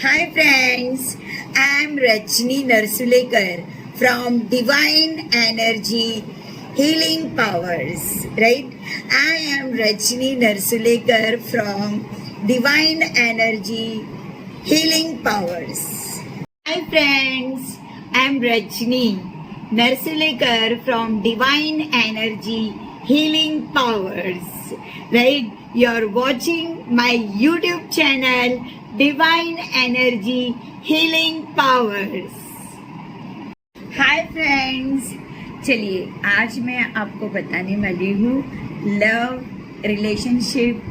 Hi friends, I am Rajni Narsulekar from Divine Energy Healing Powers, right? I am Rajni Narsulekar from Divine Energy Healing Powers. Hi friends, I am Rajni Narsulekar from Divine Energy Healing Powers, right? You're watching my YouTube channel Divine Energy Healing Powers. Hi friends, चलिए आज मैं आपको बताने वाली हूँ love, relationship,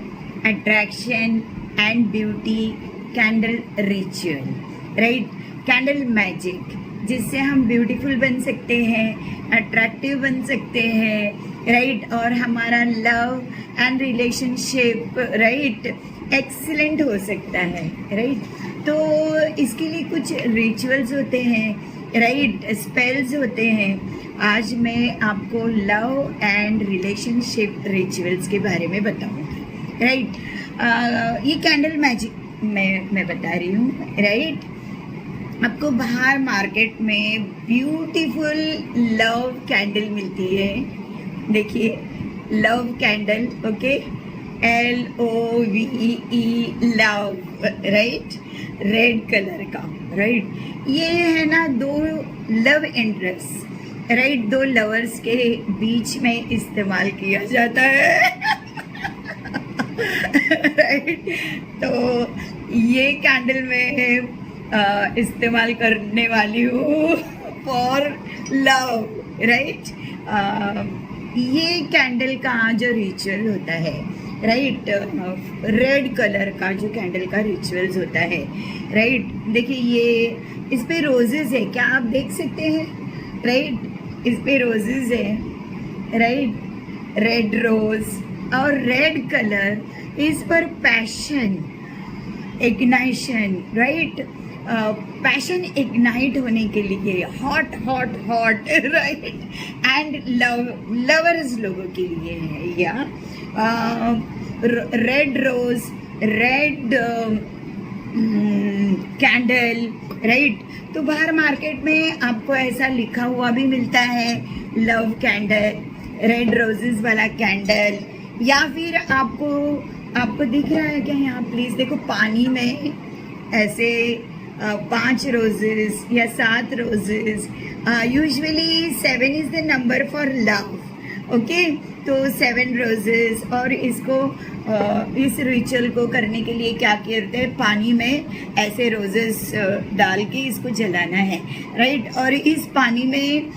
attraction and beauty candle ritual, right? Candle magic जिससे हम beautiful बन सकते हैं, अट्रैक्टिव बन सकते हैं, राइट? और हमारा love and relationship, right, excellent हो सकता है, राइट? तो इसके लिए कुछ रिचुअल्स होते हैं, राइट, स्पेल्स होते हैं। आज मैं आपको लव एंड रिलेशनशिप रिचुअल्स के बारे में बताऊंगी, राइट? ये कैंडल मैजिक मैं बता रही हूँ, राइट? आपको बाहर मार्केट में ब्यूटीफुल लव कैंडल मिलती है, देखिए love candle, okay, LOVE love, right, red colour का, राइट? ये है ना दो लव इंटरेस्ट, राइट, दो लवर्स के बीच में इस्तेमाल किया जाता है राइट? तो ये कैंडल में इस्तेमाल करने वाली हूँ फॉर लव, राइट? ये कैंडल का जो रिचुअल होता है, राइट, रेड कलर का जो कैंडल का रिचुअल्स होता है, राइट? देखिए ये इस पे रोजेस है, क्या आप देख सकते हैं, राइट? इस पे रोजेस है, राइट, रेड रोज और रेड कलर इस पर passion, ignition, right? Passion ignite होने के लिए hot hot hot, right, and lovers लोगों के लिए है, या red rose, red candle, right? तो बाहर मार्केट में आपको ऐसा लिखा हुआ भी मिलता है, लव कैंडल, रेड रोजेस वाला कैंडल, या फिर आपको दिख रहा है क्या यहाँ? प्लीज देखो, पानी में ऐसे 5 रोजेस या 7 roses, usually 7 is the number for love, okay? तो 7 रोजेस, और इसको इस रिचुअल को करने के लिए क्या करते हैं, पानी में ऐसे रोजेस डाल के इसको जलाना है, राइट? और इस पानी में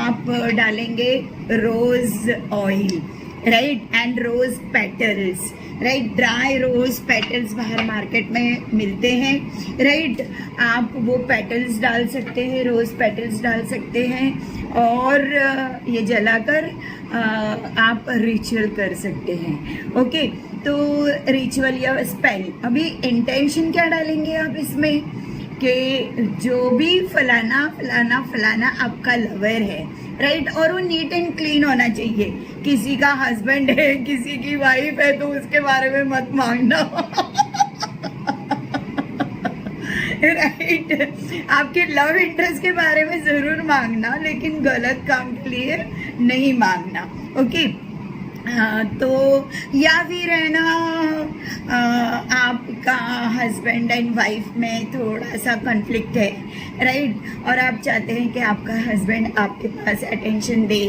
आप डालेंगे rose oil, right, and rose petals, right? Dry rose petals बाहर मार्केट में मिलते हैं, राइट? आप वो पेटल्स डाल सकते हैं, रोज पेटल्स डाल सकते हैं, और ये जलाकर आप रिचुअल कर सकते हैं, ओके? तो रिचुअल या स्पेल, अभी इंटेंशन क्या डालेंगे आप इसमें कि जो भी फलाना फलाना फलाना आपका लवर है, राइट? और वो नीट एंड क्लीन होना चाहिए। किसी का हस्बैंड है, किसी की वाइफ है, तो उसके बारे में मत मांगना राइट? आपके लव इंटरेस्ट के बारे में जरूर मांगना, लेकिन गलत काम के लिए नहीं मांगना, ओके? तो या फिर है ना, आपका हस्बैंड एंड वाइफ में थोड़ा सा कॉन्फ्लिक्ट है, राइट? और आप चाहते हैं कि आपका हस्बैंड आपके पास अटेंशन दे,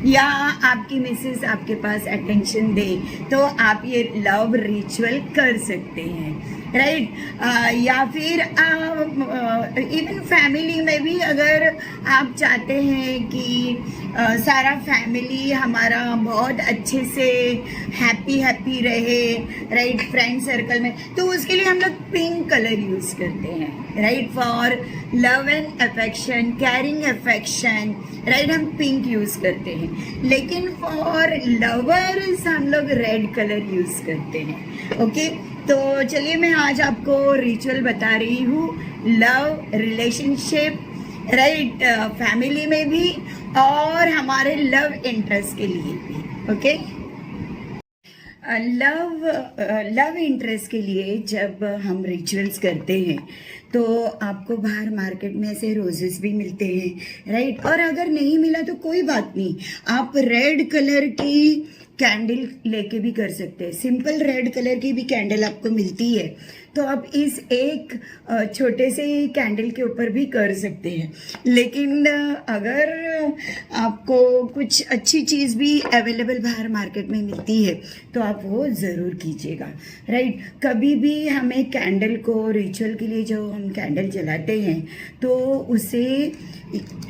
या आपकी मिसेस आपके पास अटेंशन दे, तो आप ये लव रिचुअल कर सकते हैं, राइट? या फिर इवन फैमिली में भी अगर आप चाहते हैं कि सारा फैमिली हमारा बहुत अच्छे से हैप्पी रहे, राइट, फ्रेंड सर्कल में, तो उसके लिए हम लोग पिंक कलर यूज करते हैं, right, for love and affection, carrying affection, right? हम पिंक यूज करते हैं, लेकिन फॉर लवर्स हम लोग रेड कलर यूज करते हैं, ओके? तो चलिए मैं आज आपको रिचुअल बता रही हूँ लव, रिलेशनशिप, राइट, फैमिली में भी और हमारे लव इंटरेस्ट के लिए भी, ओके? लव इंटरेस्ट के लिए जब हम रिचुअल्स करते हैं तो आपको बाहर मार्केट में ऐसे रोजेस भी मिलते हैं, राइट। और अगर नहीं मिला तो कोई बात नहीं, आप रेड कलर की कैंडल लेके भी कर सकते हैं। सिंपल रेड कलर की भी कैंडल आपको मिलती है, तो आप इस एक छोटे से कैंडल के ऊपर भी कर सकते हैं। लेकिन अगर आपको कुछ अच्छी चीज़ भी अवेलेबल बाहर मार्केट में मिलती है तो आप वो ज़रूर कीजिएगा, राइट। कभी भी हमें कैंडल को रिचुअल के लिए जो हम कैंडल जलाते हैं तो उसे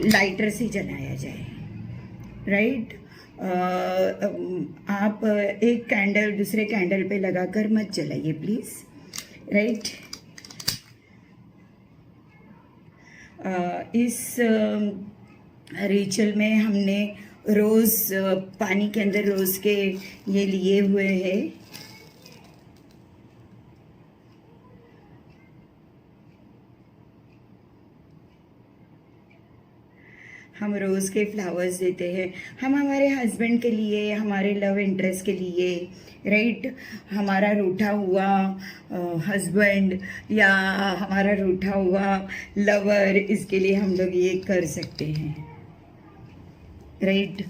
लाइटर से जलाया जाए, राइट। आप एक कैंडल दूसरे कैंडल पे लगाकर मत जलाइए प्लीज़, राइट। इस रिचुअल में हमने रोज़ पानी के अंदर रोज़ के ये लिए हुए हैं। हम रोज़ के फ्लावर्स देते हैं, हम हमारे हस्बैंड के लिए, हमारे लव इंटरेस्ट के लिए, राइट। हमारा रूठा हुआ हस्बैंड या हमारा रूठा हुआ लवर, इसके लिए हम लोग ये कर सकते हैं, राइट।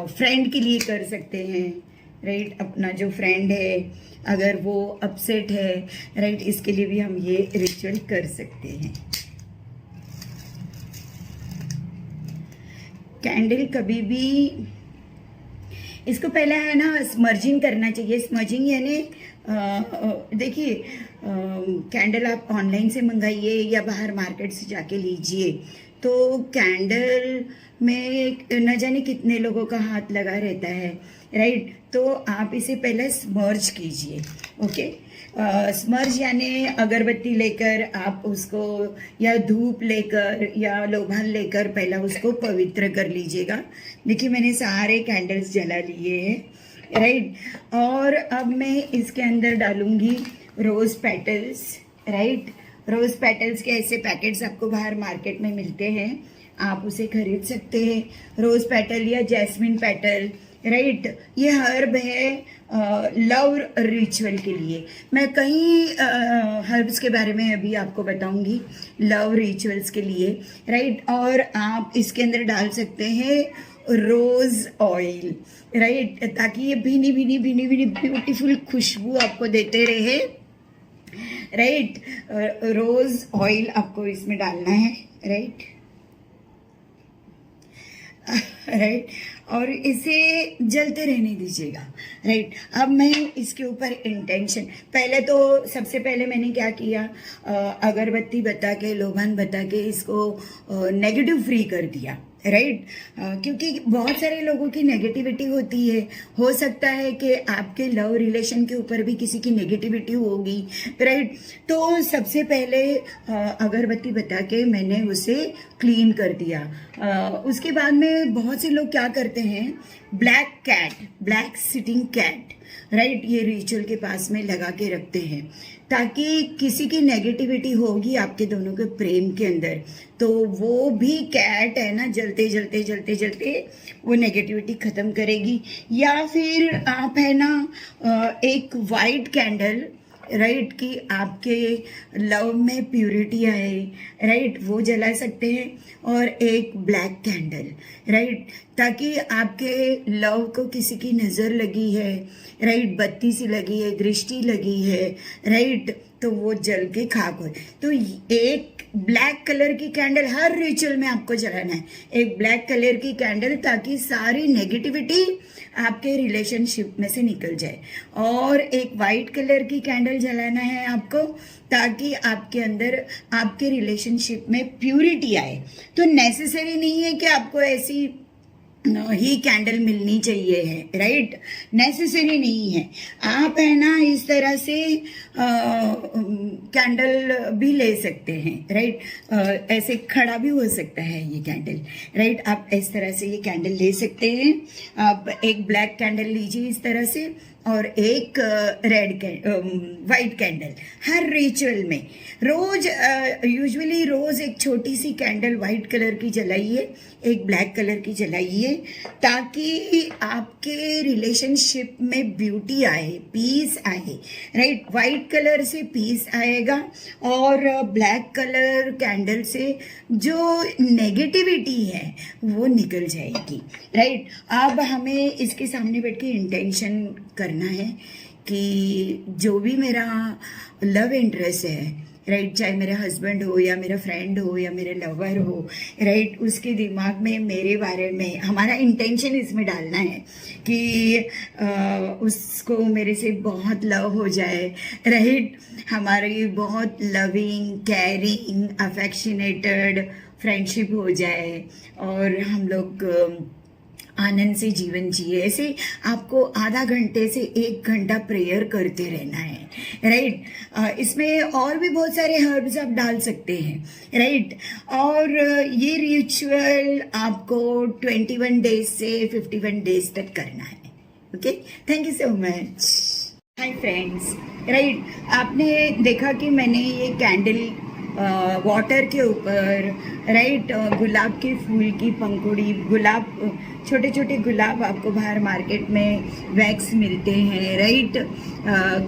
फ्रेंड के लिए कर सकते हैं, राइट। अपना जो फ्रेंड है अगर वो अपसेट है, राइट, इसके लिए भी हम ये रिचुअल कर सकते हैं। कैंडल कभी भी इसको पहले है ना स्मर्जिंग करना चाहिए। स्मर्जिंग यानी देखिए, कैंडल आप ऑनलाइन से मंगाइए या बाहर मार्केट से जाके लीजिए, तो कैंडल में न जाने कितने लोगों का हाथ लगा रहता है, राइट। तो आप इसे पहले स्मर्ज कीजिए, ओके। स्मर्ज यानी अगरबत्ती लेकर आप उसको या धूप लेकर या लोभान लेकर पहला उसको पवित्र कर लीजिएगा। देखिए मैंने सारे कैंडल्स जला लिए हैं, राइट। और अब मैं इसके अंदर डालूंगी रोज़ पेटल्स, राइट। रोज़ पेटल्स के ऐसे पैकेट्स आपको बाहर मार्केट में मिलते हैं, आप उसे खरीद सकते हैं। रोज़ पेटल या जैस्मिन पेटल, राइट। ये हर्ब है लव रिचुअल के लिए। मैं कई हर्ब्स के बारे में अभी आपको बताऊंगी लव रिचुअल्स के लिए, राइट। और आप इसके अंदर डाल सकते हैं रोज़ ऑयल, राइट, ताकि ये भीनी भीनी भीनी भीनी ब्यूटीफुल खुशबू आपको देते रहे, राइट। रोज़ ऑयल आपको इसमें डालना है, राइट, राइट। और इसे जलते रहने दीजिएगा, राइट। अब मैं इसके ऊपर इंटेंशन, पहले तो सबसे पहले मैंने क्या किया, अगरबत्ती बता के, लोभान बता के इसको नेगेटिव फ्री कर दिया, राइट। क्योंकि बहुत सारे लोगों की नेगेटिविटी होती है, हो सकता है कि आपके लव रिलेशन के ऊपर भी किसी की नेगेटिविटी होगी, राइट। तो सबसे पहले अगरबत्ती बता के मैंने उसे क्लीन कर दिया। उसके बाद में बहुत से लोग क्या करते हैं, black cat, black sitting cat, right, ये रिचुअल के पास में लगा के रखते हैं ताकि किसी की नेगेटिविटी होगी आपके दोनों के प्रेम के अंदर तो वो भी कैट है ना जलते जलते जलते जलते वो नेगेटिविटी खत्म करेगी। या फिर आप है ना एक वाइट कैंडल, राइट, कि आपके लव में प्यूरिटी आए, राइट, वो जला सकते हैं। और एक ब्लैक कैंडल, राइट, ताकि आपके लव को किसी की नज़र लगी है, राइट, बत्ती सी लगी है, दृष्टि लगी है, राइट, तो वो जल के खाक हो। तो एक ब्लैक कलर की कैंडल हर रिचुअल में आपको जलाना है, एक ब्लैक कलर की कैंडल, ताकि सारी नेगेटिविटी आपके रिलेशनशिप में से निकल जाए। और एक वाइट कलर की कैंडल जलाना है आपको ताकि आपके अंदर आपके रिलेशनशिप में प्यूरिटी आए। तो नेसेसरी नहीं है कि आपको ऐसी ही कैंडल मिलनी चाहिए है, राइट, नेसेसरी नहीं है। आप है ना इस तरह से कैंडल भी ले सकते हैं, राइट, ऐसे खड़ा भी हो सकता है ये कैंडल, राइट। आप इस तरह से ये कैंडल ले सकते हैं। आप एक ब्लैक कैंडल लीजिए इस तरह से और एक वाइट कैंडल हर रिचुअल में रोज यूजुअली रोज एक छोटी सी कैंडल वाइट कलर की जलाइए, एक ब्लैक कलर की जलाइए, ताकि आपके रिलेशनशिप में ब्यूटी आए, पीस आए, राइट। वाइट कलर से पीस आएगा और ब्लैक कलर कैंडल से जो नेगेटिविटी है वो निकल जाएगी, राइट। अब हमें इसके सामने बैठ के इंटेंशन करना है कि जो भी मेरा लव इंटरेस्ट है, राइट, चाहे मेरे हस्बैंड हो या मेरा फ्रेंड हो या मेरे लवर हो, राइट, उसके दिमाग में मेरे बारे में हमारा इंटेंशन इसमें डालना है कि उसको मेरे से बहुत लव हो जाए, राइट, हमारी बहुत लविंग, केयरिंग, अफेक्शनेटेड फ्रेंडशिप हो जाए और हम लोग आनंद से जीवन जिए। ऐसे आपको आधा घंटे से 1 घंटा प्रेयर करते रहना है, राइट। इसमें और भी बहुत सारे हर्ब्स आप डाल सकते हैं, राइट। और ये रिचुअल आपको 21 डेज से 51 डेज तक करना है। Okay, thank you so much. Hi friends, right, आपने देखा कि मैंने ये कैंडल वाटर के ऊपर, राइट, गुलाब के फूल की पंखुड़ी, गुलाब, छोटे छोटे गुलाब आपको बाहर मार्केट में वैक्स मिलते हैं, राइट,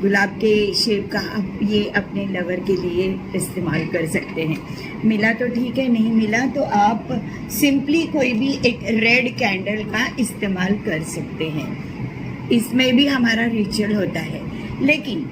गुलाब के शेप का आप ये अपने लवर के लिए इस्तेमाल कर सकते हैं। मिला तो ठीक है, नहीं मिला तो आप सिंपली कोई भी एक रेड कैंडल का इस्तेमाल कर सकते हैं। इसमें भी हमारा रिचुअल होता है, लेकिन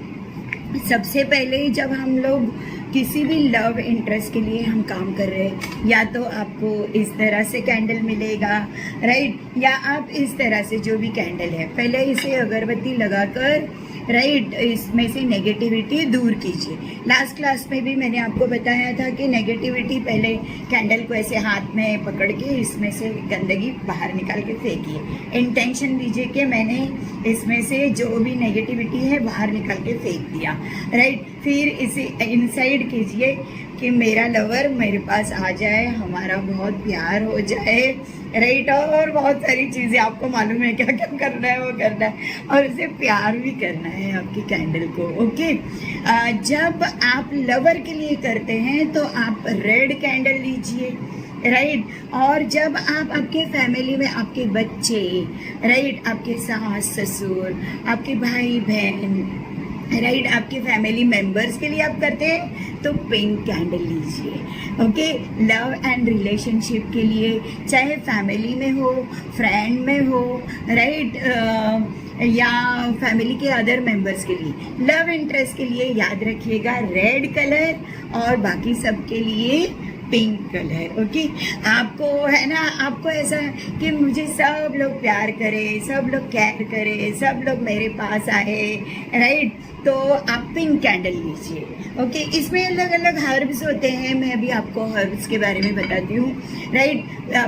सबसे पहले जब हम लोग किसी भी लव इंटरेस्ट के लिए हम काम कर रहे हैं, या तो आपको इस तरह से कैंडल मिलेगा, राइट, या आप इस तरह से जो भी कैंडल है, पहले इसे अगरबत्ती लगाकर, राइट, इसमें से नेगेटिविटी दूर कीजिए। लास्ट क्लास में भी मैंने आपको बताया था कि नेगेटिविटी पहले कैंडल को ऐसे हाथ में पकड़ के इसमें से गंदगी बाहर निकाल के फेंकिए। इंटेंशन दीजिए कि मैंने इसमें से जो भी नेगेटिविटी है बाहर निकाल के फेंक दिया, राइट। फिर इसे इनसाइड कीजिए कि मेरा लवर मेरे पास आ जाए, हमारा बहुत प्यार हो जाए, राइट, और बहुत सारी चीज़ें आपको मालूम है क्या क्या करना है वो करना है, और इसे प्यार भी करना है आपकी कैंडल को। ओके, जब आप लवर के लिए करते हैं तो आप रेड कैंडल लीजिए, राइट, और जब आप आपके फैमिली में आपके बच्चे, राइट, आपके सास ससुर, आपके भाई बहन, राइट, आपके फैमिली मेंबर्स के लिए आप करते हैं तो पिंक कैंडल लीजिए। ओके, लव एंड रिलेशनशिप के लिए, चाहे फैमिली में हो, फ्रेंड में हो, राइट, या फैमिली के अदर मेंबर्स के लिए, लव इंटरेस्ट के लिए याद रखिएगा रेड कलर, और बाकी सब के लिए पिंक कलर। ओके, आपको है ना, आपको ऐसा कि मुझे सब लोग प्यार करें, सब लोग केयर करें, सब लोग मेरे पास आए, राइट, तो आप पिंक कैंडल लीजिए। ओके, इसमें अलग अलग हर्ब्स होते हैं, मैं अभी आपको हर्ब्स के बारे में बताती हूँ, राइट।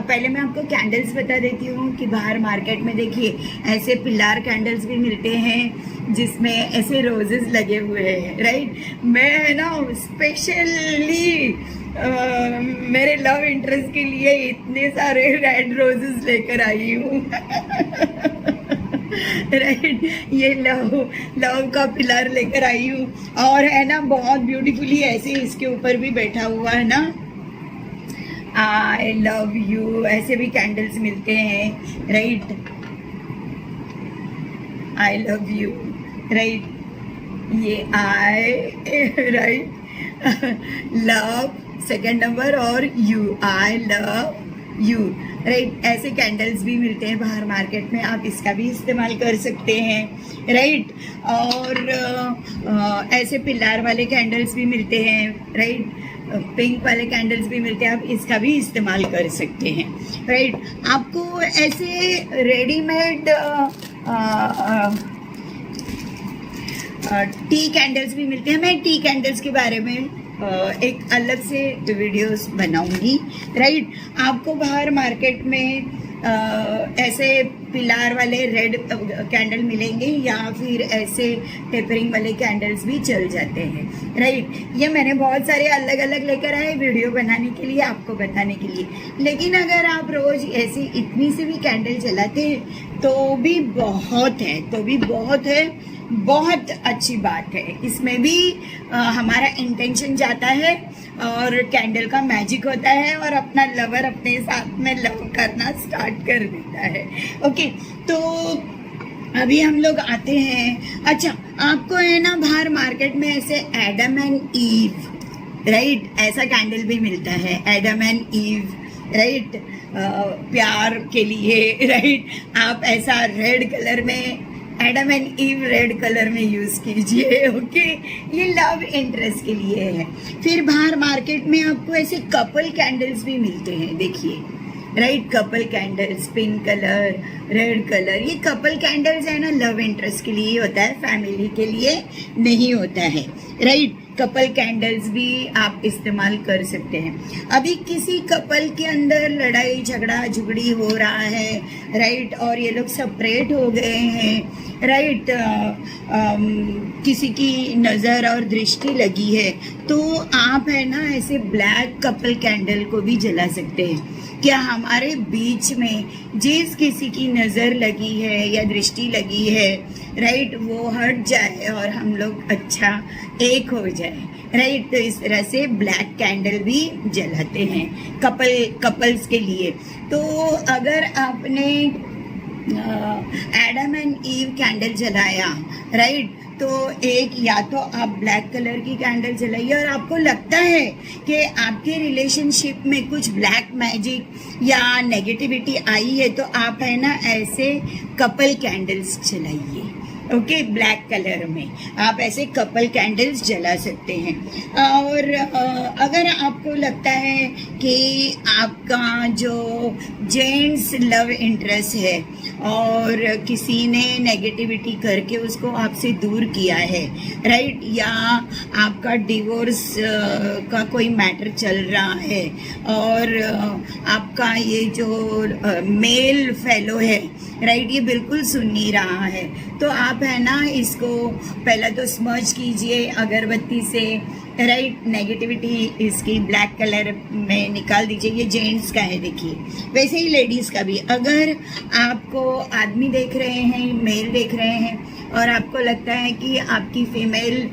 पहले मैं आपको कैंडल्स बता देती हूँ कि बाहर मार्केट में देखिए ऐसे पिलार कैंडल्स भी मिलते हैं जिसमें ऐसे रोजेस लगे हुए हैं, राइट। मैं है ना स्पेशली मेरे लव इंटरेस्ट के लिए इतने सारे रेड रोजेस लेकर आई हूँ राइट, ये लव का पिलर लेकर आई हूँ, और है ना बहुत ब्यूटीफुली ऐसे इसके ऊपर भी बैठा हुआ है ना, आई लव यू, ऐसे भी कैंडल्स मिलते हैं, right, I love you, right, ये आई, राइट, लव सेकेंड नंबर, और you, I love you, right, ऐसे कैंडल्स भी मिलते हैं बाहर मार्केट में, आप इसका भी इस्तेमाल कर सकते हैं, राइट। और ऐसे पिलार वाले कैंडल्स भी मिलते हैं, राइट, पिंक वाले कैंडल्स भी मिलते हैं, आप इसका भी इस्तेमाल कर सकते हैं, राइट। आपको ऐसे रेडीमेड टी कैंडल्स भी मिलते हैं, मैं टी कैंडल्स के बारे में एक अलग से वीडियोस बनाऊंगी, राइट। आपको बाहर मार्केट में ऐसे पिलार वाले रेड कैंडल मिलेंगे या फिर ऐसे टेपरिंग वाले कैंडल्स भी चल जाते हैं, राइट। ये मैंने बहुत सारे अलग अलग लेकर आए वीडियो बनाने के लिए, आपको बताने के लिए। लेकिन अगर आप रोज ऐसी इतनी सी भी कैंडल जलाते हैं तो भी बहुत है, बहुत अच्छी बात है। इसमें भी हमारा इंटेंशन जाता है और कैंडल का मैजिक होता है और अपना लवर अपने साथ में लव करना स्टार्ट कर देता है। ओके, तो अभी हम लोग आते हैं। अच्छा, आपको है ना बाहर मार्केट में ऐसे एडम एंड ईव, राइट, ऐसा कैंडल भी मिलता है, एडम एंड ईव, राइट, प्यार के लिए, राइट। आप ऐसा रेड कलर में, Adam and ewe red colour में यूज कीजिए, ओके। ये लव इंटरेस्ट के लिए है। फिर बाहर मार्केट में आपको ऐसे कपल कैंडल्स भी मिलते हैं, देखिए, right, couple candles, pink colour, red colour. ये कपल कैंडल्स है ना लव इंटरेस्ट के लिए होता है, फैमिली के लिए नहीं होता है, राइट। कपल कैंडल्स भी आप इस्तेमाल कर सकते हैं। अभी किसी कपल के अंदर लड़ाई झगड़ा झुगड़ी हो रहा है, राइट, और ये लोग सेपरेट हो गए हैं, राइट, किसी की नज़र और दृष्टि लगी है, तो आप है ना ऐसे ब्लैक कपल कैंडल को भी जला सकते हैं। क्या हमारे बीच में जिस किसी की नज़र लगी है या दृष्टि लगी है, राइट, वो हट जाए और हम लोग अच्छा एक हो जाए, राइट। तो इस तरह से ब्लैक कैंडल भी जलाते हैं कपल्स के लिए। तो अगर आपने एडम एंड ईव कैंडल जलाया, राइट, तो एक या तो आप ब्लैक कलर की कैंडल जलाइए और आपको लगता है कि आपके रिलेशनशिप में कुछ ब्लैक मैजिक या नेगेटिविटी आई है, तो आप है ना ऐसे कपल कैंडल्स जलाइए, ओके। ब्लैक कलर में आप ऐसे कपल कैंडल्स जला सकते हैं। और अगर आपको लगता है कि आपका जो जेंट्स लव इंटरेस्ट है और किसी ने नेगेटिविटी करके उसको आपसे दूर किया है, राइट, या आपका डिवोर्स का कोई मैटर चल रहा है और आपका ये जो मेल फेलो है, राइट, ये बिल्कुल सुन नहीं रहा है, तो आप है ना इसको पहले तो स्मर्ज कीजिए अगरबत्ती से, राइट, नेगेटिविटी इसकी ब्लैक कलर में निकाल दीजिए। ये जेंट्स का है, देखिए। वैसे ही लेडीज़ का भी, अगर आपको आदमी देख रहे हैं, मेल देख रहे हैं और आपको लगता है कि आपकी फीमेल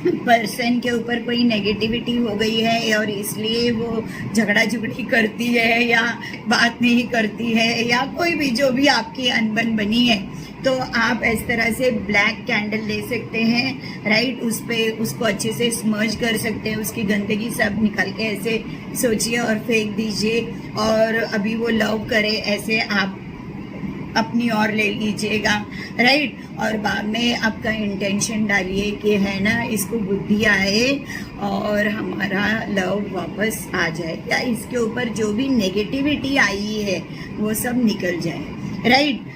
पर्सन के ऊपर कोई नेगेटिविटी हो गई है और इसलिए वो झगड़ा झुगड़ी करती है या बात नहीं करती है या कोई भी जो भी आपकी अनबन बनी है, तो आप इस तरह से ब्लैक कैंडल ले सकते हैं, राइट। उसको अच्छे से स्मर्ज कर सकते हैं, उसकी गंदगी सब निकाल के ऐसे सोचिए और फेंक दीजिए और अभी वो लव करे ऐसे आप अपनी ओर ले लीजिएगा, राइट। और बाद में आपका इंटेंशन डालिए कि है ना इसको बुद्धि आए और हमारा लव वापस आ जाए या इसके ऊपर जो भी नेगेटिविटी आई है वो सब निकल जाए, राइट।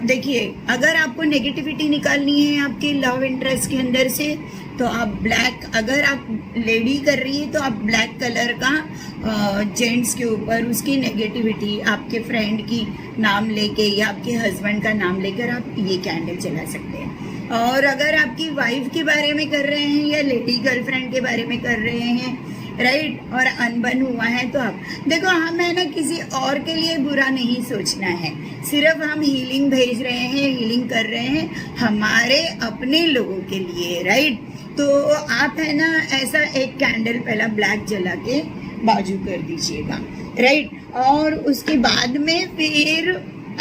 देखिए, अगर आपको नेगेटिविटी निकालनी है आपके लव इंटरेस्ट के अंदर से, तो आप ब्लैक, अगर आप लेडी कर रही है तो आप ब्लैक कलर का जेंट्स के ऊपर उसकी नेगेटिविटी आपके फ्रेंड की नाम लेके या आपके हस्बैंड का नाम लेकर आप ये कैंडल जला सकते हैं। और अगर आपकी वाइफ के बारे में कर रहे हैं या लेडी गर्लफ्रेंड के बारे में कर रहे हैं, राइट, और अनबन हुआ है, तो आप देखो, हमें ना किसी और के लिए बुरा नहीं सोचना है, सिर्फ हम हीलिंग भेज रहे हैं, हीलिंग कर रहे हैं हमारे अपने लोगों के लिए, राइट। तो आप है ना ऐसा एक कैंडल पहला ब्लैक जला के बाजू कर दीजिएगा, राइट। और उसके बाद में फिर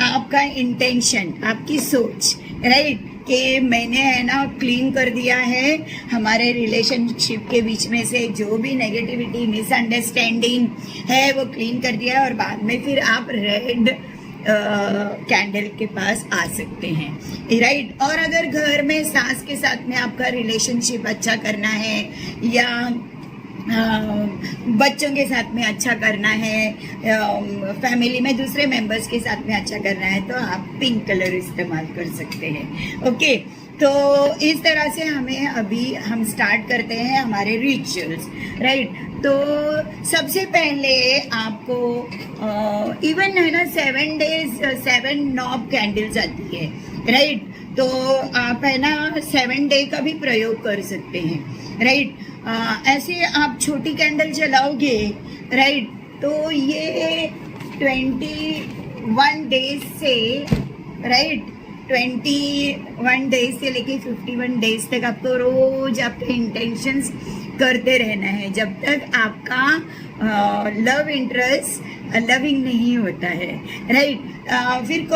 आपका इंटेंशन, आपकी सोच, राइट, कि मैंने है ना क्लीन कर दिया है हमारे रिलेशनशिप के बीच में से जो भी नेगेटिविटी मिसअंडरस्टैंडिंग है वो क्लीन कर दिया है। और बाद में फिर आप रेड कैंडल के पास आ सकते हैं, राइट। और अगर घर में सास के साथ में आपका रिलेशनशिप अच्छा करना है या बच्चों के साथ में अच्छा करना है, फैमिली में दूसरे मेंबर्स के साथ में अच्छा करना है, तो आप पिंक कलर इस्तेमाल कर सकते हैं, ओके। तो इस तरह से हमें अभी हम स्टार्ट करते हैं हमारे रिचुअल्स, राइट। तो सबसे पहले आपको इवन है ना 7 डेज 7 नॉब कैंडल्स आती है, राइट। तो आप है ना 7 डे का भी प्रयोग कर सकते हैं, राइट। ऐसे आप छोटी कैंडल जलाओगे, राइट, तो ये 21 डेज से, राइट, 21 डेज से लेके 51 डेज तक आपको रोज आपके इंटेंशंस करते रहना है जब तक आपका लव इंटरेस्ट लविंग नहीं होता है, राइट। फिर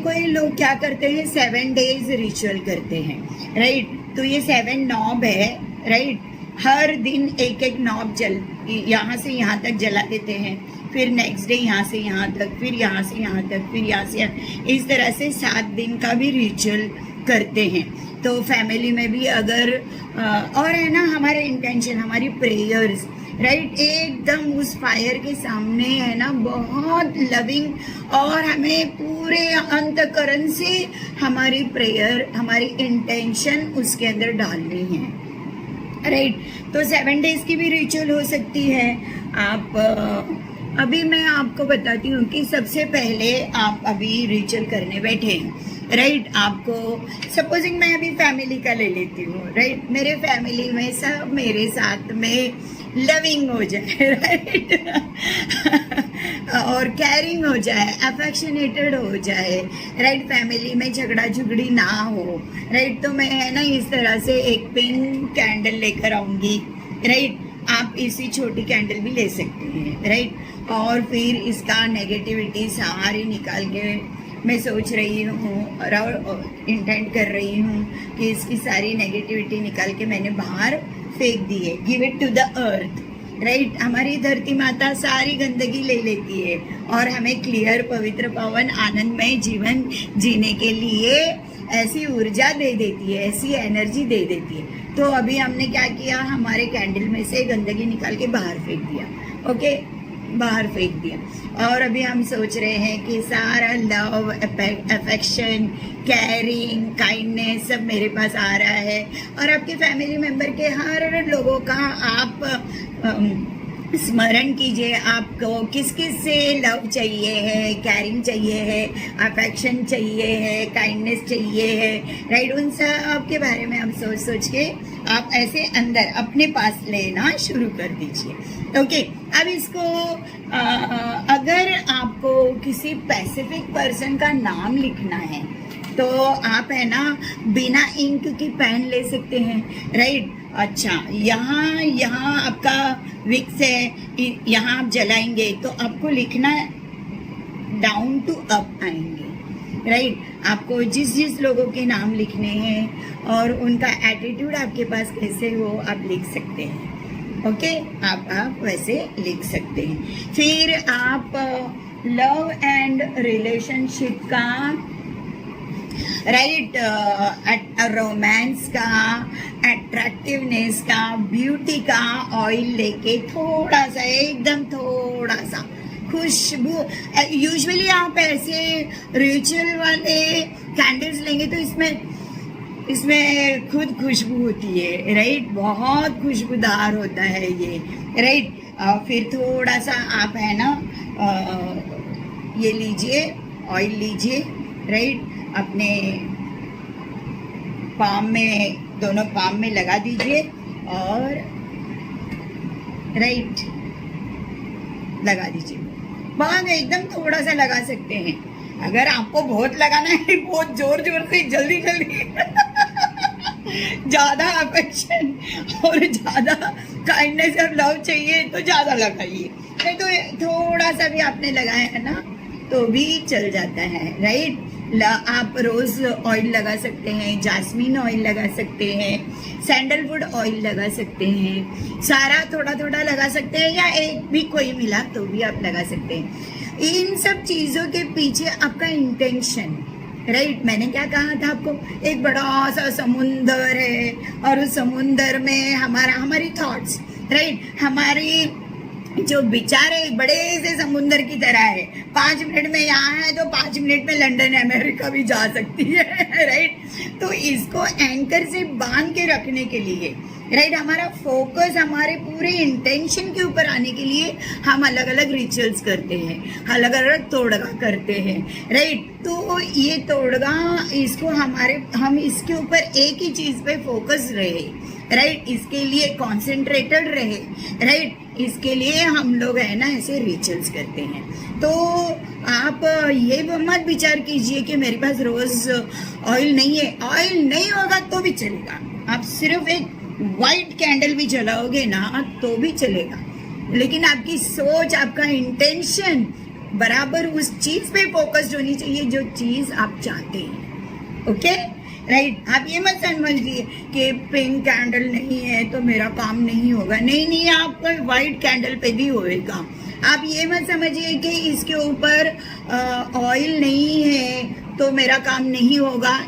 कोई लोग क्या करते हैं 7 डेज रिचुअल करते हैं, राइट। तो ये 7 नॉब है, राइट। हर दिन एक एक नॉब यहाँ से यहाँ तक जला देते हैं, फिर नेक्स्ट डे यहाँ से यहाँ तक, फिर यहाँ से यहाँ तक, फिर यहाँ से इस तरह से 7 दिन का भी रिचुअल करते हैं। तो फैमिली में भी अगर और है ना हमारे इंटेंशन, हमारी प्रेयर्स, राइट, एकदम उस फायर के सामने है ना बहुत लविंग और हमें पूरे अंतकरण से हमारी प्रेयर, हमारी इंटेंशन उसके अंदर डालनी है, राइट। तो 7 डेज की भी रिचुअल हो सकती है। आप अभी मैं आपको बताती हूँ कि सबसे पहले आप अभी रिचुअल करने बैठे हैं, राइट। आपको सपोजिंग मैं अभी फैमिली का ले लेती हूँ, राइट। मेरे फैमिली में सब मेरे साथ में लविंग हो जाए, राइट, और कैरिंग हो जाए, अफेक्शनेटेड हो जाए, राइट। फैमिली में झगड़ा झुगड़ी ना हो, राइट। तो मैं है ना इस तरह से एक पिंक कैंडल लेकर आऊँगी, राइट। आप इसी छोटी कैंडल भी ले सकते हैं, राइट। और फिर इसका नेगेटिविटी सारी निकाल के मैं सोच रही हूँ और इंटेंट कर रही हूँ कि इसकी सारी नेगेटिविटी निकाल के मैंने बाहर फेंक दी है। Give it to the earth, right. हमारी धरती माता सारी गंदगी ले लेती है और हमें क्लियर, पवित्र, पावन, आनंदमय जीवन जीने के लिए ऐसी ऊर्जा दे देती है, ऐसी एनर्जी दे देती है। तो अभी हमने क्या किया, हमारे कैंडल में से गंदगी निकाल के बाहर फेंक दिया, ओके, बाहर फेंक दिया। और अभी हम सोच रहे हैं कि सारा लव, अफेक्शन, केयरिंग, काइंडनेस सब मेरे पास आ रहा है और आपके फैमिली मेंबर के हर लोगों का आप स्मरण कीजिए। आपको किस किस से लव चाहिए है, कैरिंग चाहिए है, अफेक्शन चाहिए है, काइंडनेस चाहिए है, राइट। उन सब के बारे में आप सोच सोच के आप ऐसे अंदर अपने पास लेना शुरू कर दीजिए, ओके। अब इसको अगर आपको किसी स्पेसिफिक पर्सन का नाम लिखना है तो आप है ना बिना इंक की पेन ले सकते हैं, राइट। अच्छा, यहाँ आपका विक्स है, यहाँ आप जलाएंगे तो आपको लिखना डाउन टू अप आएंगे, राइट। आपको जिस लोगों के नाम लिखने हैं और उनका एटीट्यूड आपके पास कैसे हो आप लिख सकते हैं, ओके। आप वैसे लिख सकते हैं। फिर आप लव एंड रिलेशनशिप का, राइट, रोमांस का, अट्रैक्टिवनेस का, ब्यूटी का ऑयल लेके थोड़ा सा, एकदम थोड़ा सा खुशबू, यूजुअली आप ऐसे रिचुअल वाले कैंडल्स लेंगे तो इसमें खुद खुशबू होती है, राइट। बहुत खुशबूदार होता है ये, राइट। फिर थोड़ा सा आप है ना ये लीजिए, ऑयल लीजिए, राइट। अपने पाम में, दोनों पाम में लगा दीजिए और राइट लगा दीजिए। बहुत एकदम थोड़ा सा लगा सकते हैं। अगर आपको बहुत लगाना है, बहुत जोर जोर से, जल्दी जल्दी ज़्यादा अफेक्शन और ज़्यादा काइंडनेस और लव चाहिए तो ज़्यादा लगाइए, नहीं तो थोड़ा सा भी आपने लगाया है ना तो भी चल जाता है, राइट। आप रोज़ ऑयल लगा सकते हैं, जास्मीन ऑयल लगा सकते हैं, सैंडलवुड ऑयल लगा सकते हैं, सारा थोड़ा थोड़ा लगा सकते हैं या एक भी कोई मिला तो भी आप लगा सकते हैं। इन सब चीज़ों के पीछे आपका इंटेंशन, राइट। मैंने क्या कहा था आपको, एक बड़ा सा समुंदर है और उस समुंदर में हमारी थॉट्स, राइट, हमारी जो बेचारे बड़े से समुंदर की तरह है, 5 मिनट में यहाँ है तो 5 मिनट में लंदन अमेरिका भी जा सकती है, राइट। तो इसको एंकर से बांध के रखने के लिए, राइट, हमारा फोकस हमारे पूरे इंटेंशन के ऊपर आने के लिए हम अलग अलग रिचुअल्स करते हैं, अलग अलग तोड़गा करते हैं, राइट। तो ये तोड़गा, इसको हम इसके ऊपर एक ही चीज पे फोकस रहे, राइट, इसके लिए कॉन्सेंट्रेटेड रहे, राइट, इसके लिए हम लोग है ना ऐसे रिचुअल्स करते हैं। तो आप ये मत विचार कीजिए कि मेरे पास रोज ऑयल नहीं है, ऑयल नहीं होगा तो भी चलेगा, आप सिर्फ एक व्हाइट कैंडल भी जलाओगे ना तो भी चलेगा, लेकिन आपकी सोच, आपका इंटेंशन बराबर उस चीज पे फोकस्ड होनी चाहिए जो चीज आप चाहते हैं, ओके, राइट। आप ये मत समझिए कि पिंक कैंडल नहीं है तो मेरा काम नहीं होगा, नहीं, आपका व्हाइट कैंडल पे भी होएगा। आप ये मत समझिए कि इसके ऊपर ऑयल नहीं है तो मेरा काम नहीं होगा,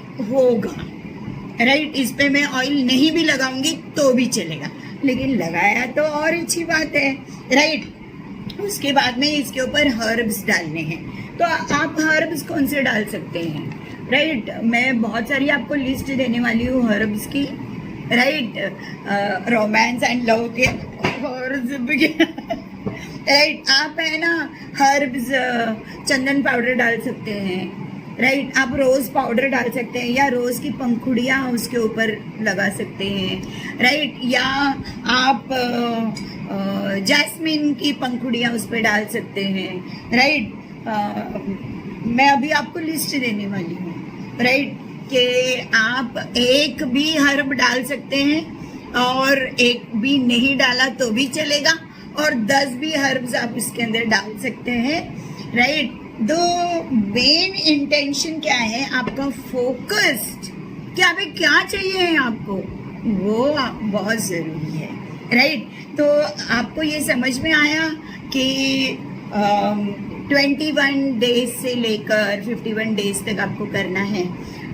राइट, इस पे मैं ऑयल नहीं भी लगाऊंगी तो भी चलेगा, लेकिन लगाया तो और अच्छी बात है, राइट। उसके बाद में इसके ऊपर हर्ब्स डालने हैं, तो आप हर्ब्स कौन से डाल सकते हैं, राइट, मैं बहुत सारी आपको लिस्ट देने वाली हूँ हर्ब्स की, राइट, रोमांस एंड लव के हर्ब्स, राइट। आप है ना हर्ब्स, चंदन पाउडर डाल सकते हैं, राइट, आप रोज पाउडर डाल सकते हैं, या रोज की पंखुड़ियाँ उसके ऊपर लगा सकते हैं, राइट, या आप जैस्मिन की पंखुड़ियाँ उस पर डाल सकते हैं, राइट। मैं अभी आपको लिस्ट देने वाली हूँ, राइट, कि आप एक भी हर्ब डाल सकते हैं और एक भी नहीं डाला तो भी चलेगा, और 10 भी हर्ब्स आप इसके अंदर डाल सकते हैं, राइट। दो मेन इंटेंशन क्या है, आपका फोकस्ड, कि आप क्या चाहिए आपको, वो बहुत जरूरी है, राइट। तो आपको ये समझ में आया कि 21 डेज से लेकर 51 डेज तक आपको करना है,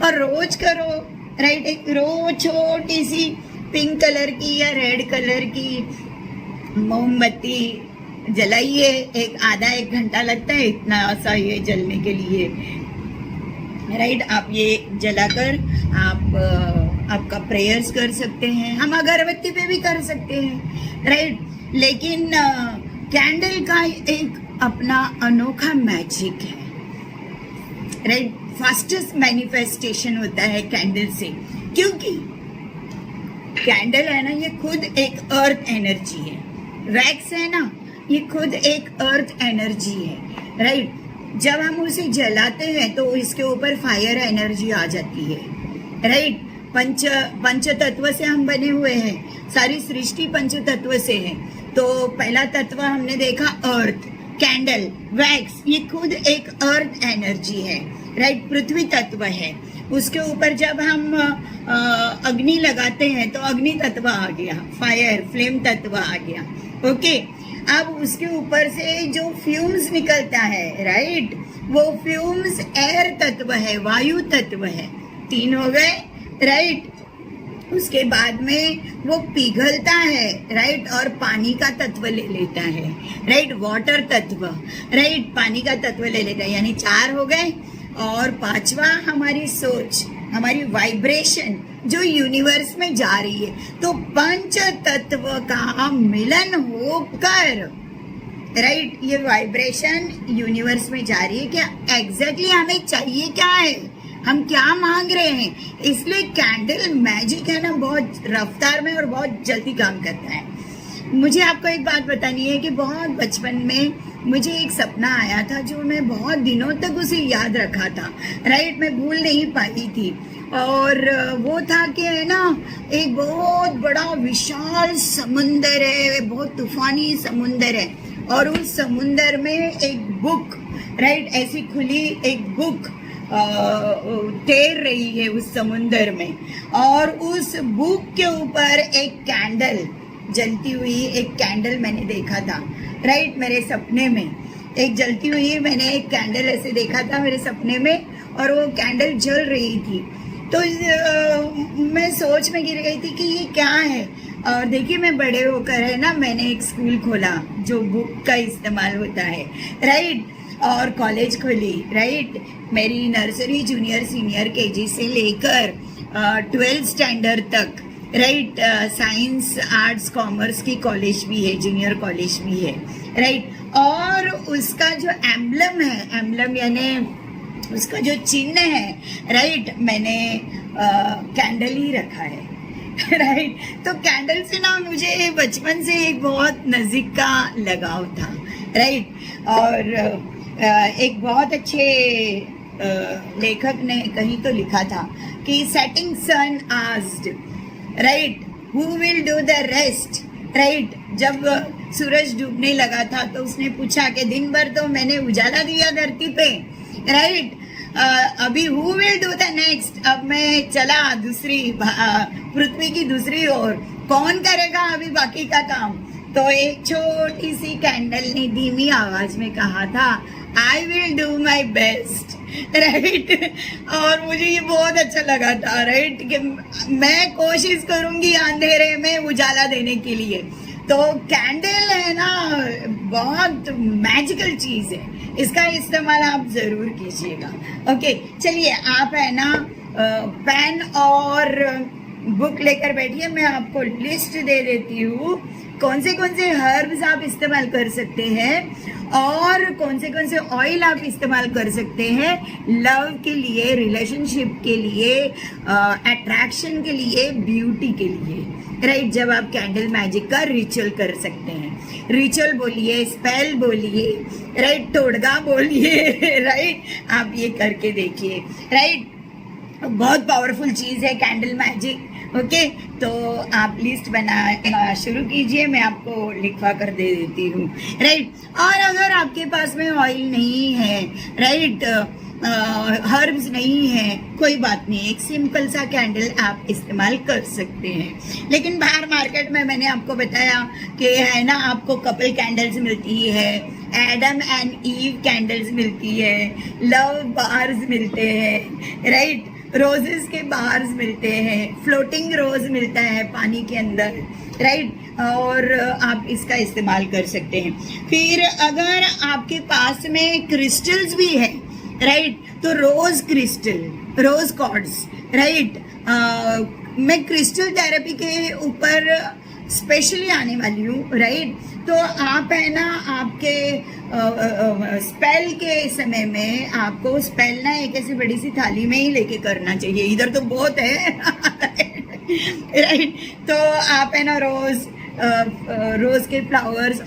और रोज करो, राइट। एक रोज छोटी सी पिंक कलर की या रेड कलर की मोमबत्ती जलाइए, आधा एक घंटा लगता है इतना सा ये जलने के लिए, राइट। आप ये जलाकर आप आपका प्रेयर्स कर सकते हैं, हम अगरबत्ती पे भी कर सकते हैं, राइट। लेकिन कैंडल का एक अपना अनोखा मैजिक है, राइट। फास्टेस्ट मैनिफेस्टेशन होता है कैंडल से, क्योंकि कैंडल है ना ये खुद एक अर्थ एनर्जी है, वैक्स है ना ये खुद एक अर्थ एनर्जी है, राइट। जब हम उसे जलाते हैं तो इसके ऊपर फायर एनर्जी आ जाती है, राइट। पंच तत्व से हम बने हुए हैं, सारी सृष्टि पंच तत्व से है। तो पहला तत्व हमने देखा अर्थ, कैंडल, वैक्स, ये खुद एक अर्थ एनर्जी है, राइट, पृथ्वी तत्व है। उसके ऊपर जब हम अग्नि लगाते हैं तो अग्नि तत्व आ गया, फायर फ्लेम तत्व आ गया, ओके। अब उसके ऊपर से जो फ्यूम्स निकलता है, राइट, वो फ्यूम्स एयर तत्व है, वायु तत्व है, 3 हो गए, राइट। उसके बाद में वो पिघलता है, राइट, और पानी का तत्व ले लेता है, राइट, वाटर तत्व, राइट, पानी का तत्व ले लेता है, यानी 4 हो गए। और 5वां हमारी सोच, हमारी वाइब्रेशन जो यूनिवर्स में जा रही है। तो पंच तत्व का मिलन होकर, राइट, ये वाइब्रेशन यूनिवर्स में जा रही है। क्या एग्जैक्टली हमें चाहिए क्या है, हम क्या मांग रहे हैं। इसलिए कैंडल मैजिक है ना, बहुत रफ्तार में और बहुत जल्दी काम करता है। मुझे आपको एक बात बतानी है कि बहुत बचपन में मुझे एक सपना आया था जो मैं बहुत दिनों तक उसे याद रखा था, राइट, मैं भूल नहीं पाई थी। और वो था कि है ना एक बहुत बड़ा विशाल समुंदर है, बहुत तूफानी समुंदर है, और उस समुंदर में एक बुक, राइट, ऐसी खुली एक बुक तैर रही है उस समुंदर में, और उस बुक के ऊपर एक कैंडल जलती हुई, एक कैंडल मैंने देखा था, राइट, मेरे सपने में एक जलती हुई मैंने एक कैंडल ऐसे देखा था मेरे सपने में, और वो कैंडल जल रही थी। तो मैं सोच में गिर गई थी कि ये क्या है। और देखिए मैं बड़े होकर है ना, मैंने एक स्कूल खोला जो बुक का इस्तेमाल होता है, राइट, और कॉलेज खोली, राइट। मेरी नर्सरी जूनियर सीनियर केजी से लेकर 12th स्टैंडर्ड तक, राइट, साइंस आर्ट्स कॉमर्स की कॉलेज भी है, जूनियर कॉलेज भी है, राइट। और उसका जो एम्बलम है, एम्बलम यानी उसका जो चिन्ह है, राइट, मैंने कैंडल ही रखा है, राइट। तो कैंडल से ना मुझे बचपन से एक बहुत नज़दीक का लगाव था, राइट। और एक बहुत अच्छे लेखक ने कहीं तो लिखा था कि setting sun asked, right, who will do the rest, right. जब सूरज डूबने लगा था तो उसने पूछा कि दिन भर तो मैंने उजाला दिया धरती पे, राइट, अभी who will do the next, अब मैं चला दूसरी पृथ्वी की दूसरी ओर, कौन करेगा अभी बाकी का काम। तो एक छोटी सी कैंडल ने धीमी आवाज में कहा था, I will do my best, right. और मुझे ये बहुत अच्छा लगा था, राइट, कि मैं कोशिश करूंगी अंधेरे में उजाला देने के लिए। तो कैंडल है ना, बहुत मैजिकल चीज है, इसका इस्तेमाल आप जरूर कीजिएगा। ओके, चलिए आप है ना पेन और बुक लेकर बैठिए, मैं आपको लिस्ट दे देती हूँ कौन से हर्ब्स आप इस्तेमाल कर सकते हैं और कौन से ऑयल आप इस्तेमाल कर सकते हैं लव के लिए, रिलेशनशिप के लिए, अट्रैक्शन के लिए, ब्यूटी के लिए, राइट। जब आप कैंडल मैजिक का रिचुअल कर सकते हैं, रिचुअल बोलिए, स्पेल बोलिए, राइट, टोड़गा बोलिए, राइट, आप ये करके देखिए, राइट। बहुत पावरफुल चीज है कैंडल मैजिक। ओके, तो आप लिस्ट बना शुरू कीजिए, मैं आपको लिखवा कर दे देती हूँ, राइट। और अगर आपके पास में ऑयल नहीं है, राइट, हर्ब्स नहीं है, कोई बात नहीं, एक सिंपल सा कैंडल आप इस्तेमाल कर सकते हैं। लेकिन बाहर मार्केट में मैंने आपको बताया कि है ना, आपको कपल कैंडल्स मिलती है, एडम एंड ईव कैंडल्स मिलती है, लव बार्स मिलते हैं, राइट, रोजेस के बार्स मिलते हैं, फ्लोटिंग रोज मिलता है पानी के अंदर, राइट, और आप इसका इस्तेमाल कर सकते हैं। फिर अगर आपके पास में क्रिस्टल्स भी है, राइट, तो रोज क्रिस्टल, रोज कॉर्ड्स, राइट, मैं क्रिस्टल थेरेपी के ऊपर स्पेशली आने वाली हूँ, राइट। तो आप है ना, आपके स्पेल के समय में आपको स्पेल ना एक ऐसी बड़ी सी थाली में ही लेके करना चाहिए, इधर तो बहुत है, राइट। तो आप है ना रोज के फ्लावर्स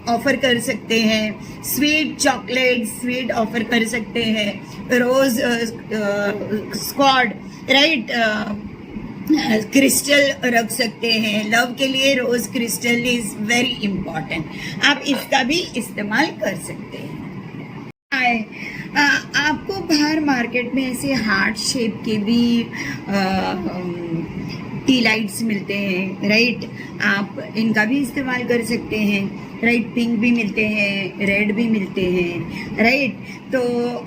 ऑफर कर सकते हैं, स्वीट चॉकलेट स्वीट ऑफर कर सकते हैं, रोज स्क्वाड, राइट, क्रिस्टल रख सकते हैं। लव के लिए रोज क्रिस्टल इज वेरी इंपॉर्टेंट, आप इसका भी इस्तेमाल कर सकते हैं। आपको बाहर मार्केट में ऐसे हार्ट शेप के भी टी लाइट्स मिलते हैं, राइट, आप इनका भी इस्तेमाल कर सकते हैं, राइट। पिंक भी मिलते हैं, रेड भी मिलते हैं, राइट। तो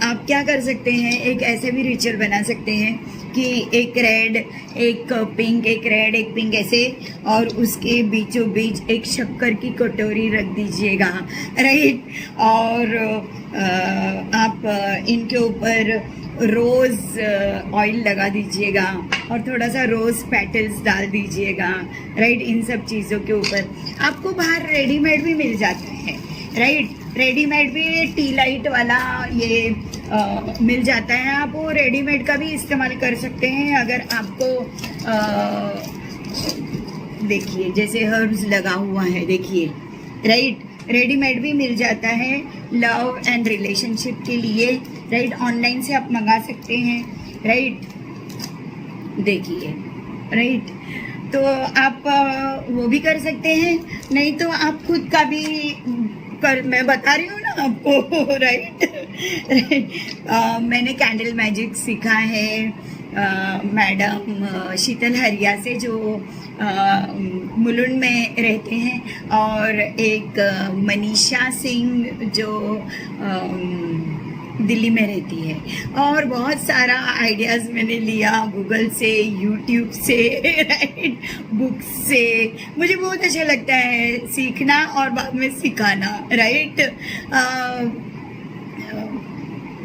आप क्या कर सकते हैं, एक ऐसे भी रिचुअल बना सकते हैं कि एक रेड एक पिंक, एक रेड एक पिंक ऐसे, और उसके बीचों बीच एक शक्कर की कटोरी रख दीजिएगा, राइट। और आप इनके ऊपर रोज ऑयल लगा दीजिएगा और थोड़ा सा रोज पेटल्स डाल दीजिएगा, राइट। इन सब चीज़ों के ऊपर आपको बाहर रेडीमेड भी मिल जाता है, राइट, रेडीमेड भी टी लाइट वाला ये मिल जाता है, आप वो रेडीमेड का भी इस्तेमाल कर सकते हैं। अगर आपको देखिए जैसे हर्ब्स लगा हुआ है, देखिए, राइट, रेडीमेड भी मिल जाता है लव एंड रिलेशनशिप के लिए, राइट। ऑनलाइन से आप मंगा सकते हैं, राइट, देखिए, राइट। तो आप वो भी कर सकते हैं, नहीं तो आप खुद का भी मैं बता रही हूँ ना आपको, राइट। मैंने कैंडल मैजिक सीखा है मैडम शीतल हरिया से, जो मुलुंड में रहते हैं, और एक मनीषा सिंह जो दिल्ली में रहती है। और बहुत सारा आइडियाज़ मैंने लिया गूगल से, यूट्यूब से, राइट, बुक्स से। मुझे बहुत अच्छा लगता है सीखना और बाद में सिखाना, राइट।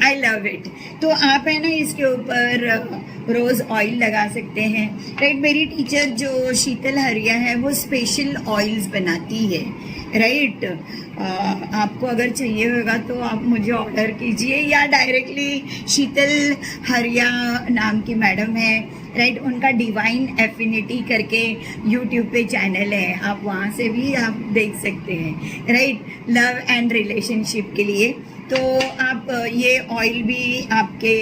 I love it. तो आप है ना इसके ऊपर रोज़ ऑयल लगा सकते हैं, राइट। मेरी टीचर जो शीतल हरिया है वो स्पेशल ऑयल्स बनाती है, राइट। आपको अगर चाहिए होगा तो आप मुझे ऑर्डर कीजिए, या डायरेक्टली शीतल हरिया नाम की मैडम है, राइट, उनका डिवाइन एफिनिटी करके यूट्यूब पे चैनल है, आप वहाँ से भी आप देख सकते हैं, राइट, लव एंड रिलेशनशिप के लिए। तो आप ये ऑयल भी आपके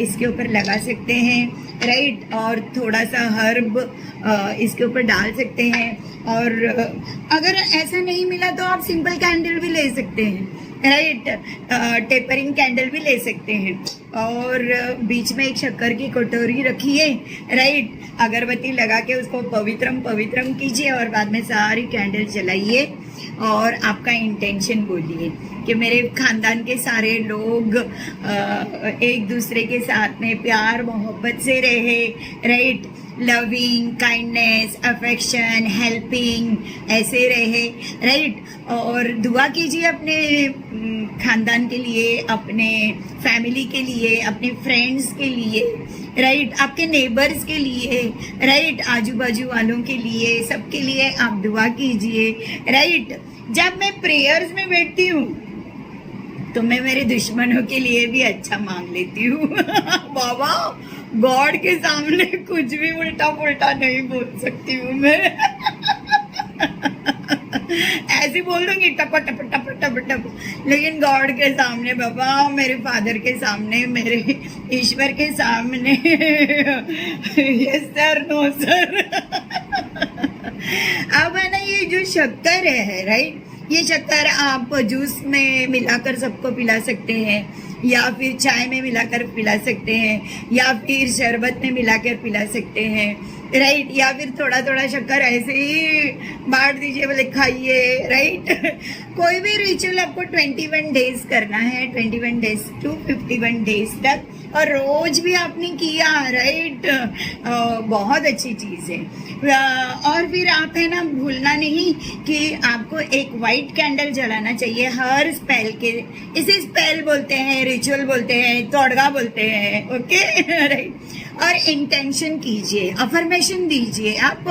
इसके ऊपर लगा सकते हैं, राइट, और थोड़ा सा हर्ब इसके ऊपर डाल सकते हैं। और अगर ऐसा नहीं मिला तो आप सिंपल कैंडल भी ले सकते हैं, राइट, टेपरिंग कैंडल भी ले सकते हैं। और बीच में एक शक्कर की कटोरी रखिए, राइट, अगरबत्ती लगा के उसको पवित्रम पवित्रम कीजिए और बाद में सारी कैंडल जलाइए और आपका इंटेंशन बोलिए कि मेरे खानदान के सारे लोग एक दूसरे के साथ में प्यार मोहब्बत से रहे, right, loving, kindness, affection, helping, ऐसे रहे, राइट। और दुआ कीजिए अपने खानदान के लिए, अपने फैमिली के लिए, अपने फ्रेंड्स के लिए, राइट, आपके नेबर्स के लिए, राइट, आजू बाजू वालों के लिए, सबके लिए आप दुआ कीजिए, राइट। जब मैं प्रेयर्स में बैठती हूँ तो मैं मेरे दुश्मनों के लिए भी अच्छा मांग लेती हूँ। बाबा, गॉड के सामने कुछ भी उल्टा पुल्टा नहीं बोल सकती हूँ मैं। ऐसी बोल दूंगी टप टप टप टप टप, लेकिन गॉड के सामने, बाबा, मेरे फादर के सामने, मेरे ईश्वर के सामने, यस सर, नो सर। अब है ना ये जो शक्कर है, राइट, ये शक्कर आप जूस में मिलाकर सबको पिला सकते हैं, या फिर चाय में मिलाकर पिला सकते हैं, या फिर शरबत में मिलाकर पिला सकते हैं, राइट, या फिर थोड़ा थोड़ा शक्कर ऐसे ही बांट दीजिए, बोले खाइए, राइट। कोई भी रिचुअल आपको 21 डेज करना है, 21 डेज टू 51 डेज तक, और रोज भी आपने किया, राइट, बहुत अच्छी चीज़ है। और फिर आप है ना भूलना नहीं कि आपको एक वाइट कैंडल जलाना चाहिए हर स्पेल के। इसे स्पेल बोलते हैं, रिचुअल बोलते हैं, तोड़गा बोलते हैं, ओके, राइट। और इंटेंशन कीजिए, अफर्मेशन दीजिए, आप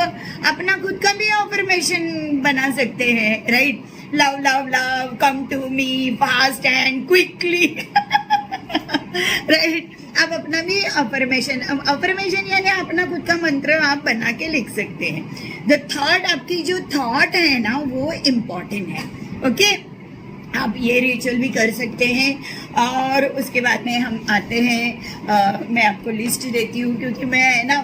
अपना खुद का भी अफर्मेशन बना सकते हैं, right. Love love love, come to me fast and quickly, right. आप अपना भी अफर्मेशन यानी अपना खुद का मंत्र आप बना के लिख सकते हैं। द थॉट, आपकी जो थॉट है ना वो इम्पोर्टेंट है, ओके। आप ये रिचुअल भी कर सकते हैं। और उसके बाद में हम आते हैं, मैं आपको लिस्ट देती हूँ क्योंकि मैं ना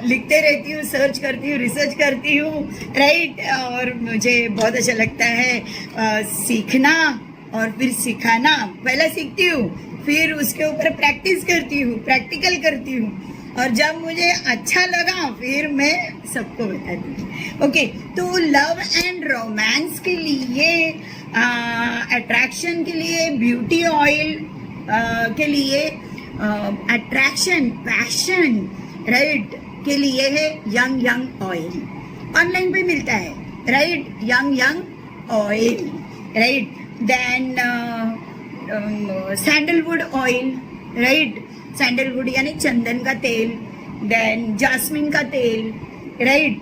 लिखते रहती हूँ, सर्च करती हूँ, रिसर्च करती हूँ, राइट। और मुझे बहुत अच्छा लगता है सीखना और फिर सिखाना। पहले सीखती हूँ, फिर उसके ऊपर प्रैक्टिस करती हूँ, प्रैक्टिकल करती हूँ, और जब मुझे अच्छा लगा फिर मैं सबको बताती हूँ, ओके। तो लव एंड रोमांस के लिए, अट्रैक्शन के लिए, ब्यूटी ऑयल के लिए, अट्रैक्शन, पैशन, राइट, के लिए है यंग ऑयल। ऑनलाइन पे मिलता है, right, ylang oil, right. Then sandalwood oil, right, sandalwood यानी चंदन का तेल। देन जास्मिन का तेल, राइट।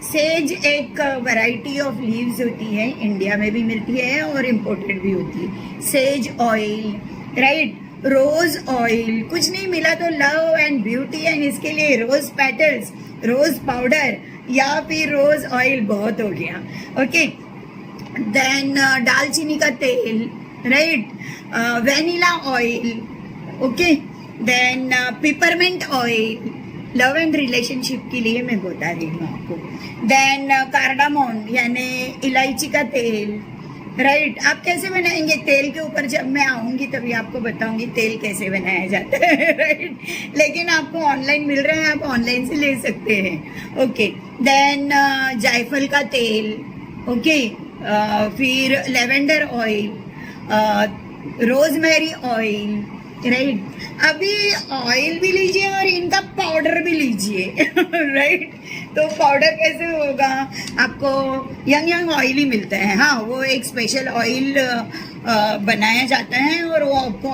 सेज एक वैरायटी ऑफ लीव्स होती है, इंडिया में भी मिलती है और इम्पोर्टेड भी होती है। Sage oil, right. Rose oil, कुछ नहीं मिला तो लव एंड ब्यूटी एंड इसके लिए रोज पेटल्स, रोज पाउडर या फिर रोज ऑयल बहुत हो गया, ओके। देन दालचीनी का तेल, right, vanilla oil, okay. Then peppermint oil, love and relationship के लिए मैं बता रही हूँ आपको। देन कार्डामोन यानी इलायची का तेल, राइट। आप कैसे बनाएंगे तेल के ऊपर जब मैं आऊँगी तभी आपको बताऊँगी तेल कैसे बनाया जाता है, राइट। लेकिन आपको ऑनलाइन मिल रहा है, आप ऑनलाइन से ले सकते हैं, ओके। देन जायफल का तेल, ओके। फिर lavender oil, rosemary oil, right. अभी ऑयल भी लीजिए और इनका पाउडर भी लीजिए, राइट। तो पाउडर कैसे होगा, आपको यंग ऑयल ही मिलता है। हाँ, वो एक स्पेशल ऑयल बनाया जाता है और वो आपको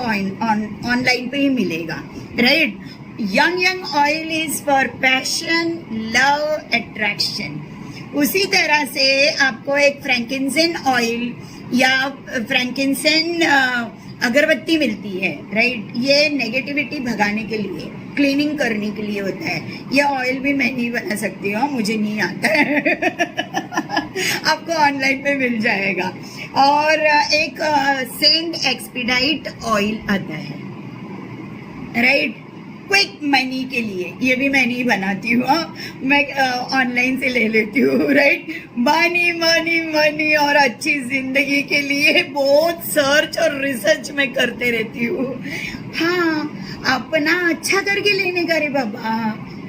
ऑनलाइन पे ही मिलेगा, right. Ylang oil is for passion, love, attraction. उसी तरह से आपको एक फ्रैंकिंसन ऑयल या फ्रैंकिंसन अगरबत्ती मिलती है, राइट। ये नेगेटिविटी भगाने के लिए, क्लीनिंग करने के लिए होता है। ये ऑयल भी मैं नहीं बना सकती हूँ, मुझे नहीं आता है। आपको ऑनलाइन पे मिल जाएगा। और एक सेंट एक्सपीडाइट ऑयल आता है, राइट, क्विक मनी के लिए। ये भी मैं नहीं बनाती हूँ, मैं ऑनलाइन से ले लेती हूँ, राइट। मनी मनी मनी और अच्छी जिंदगी के लिए बहुत सर्च और रिसर्च मैं करते रहती हूँ। हाँ, अपना अच्छा करके लेने का रे बाबा,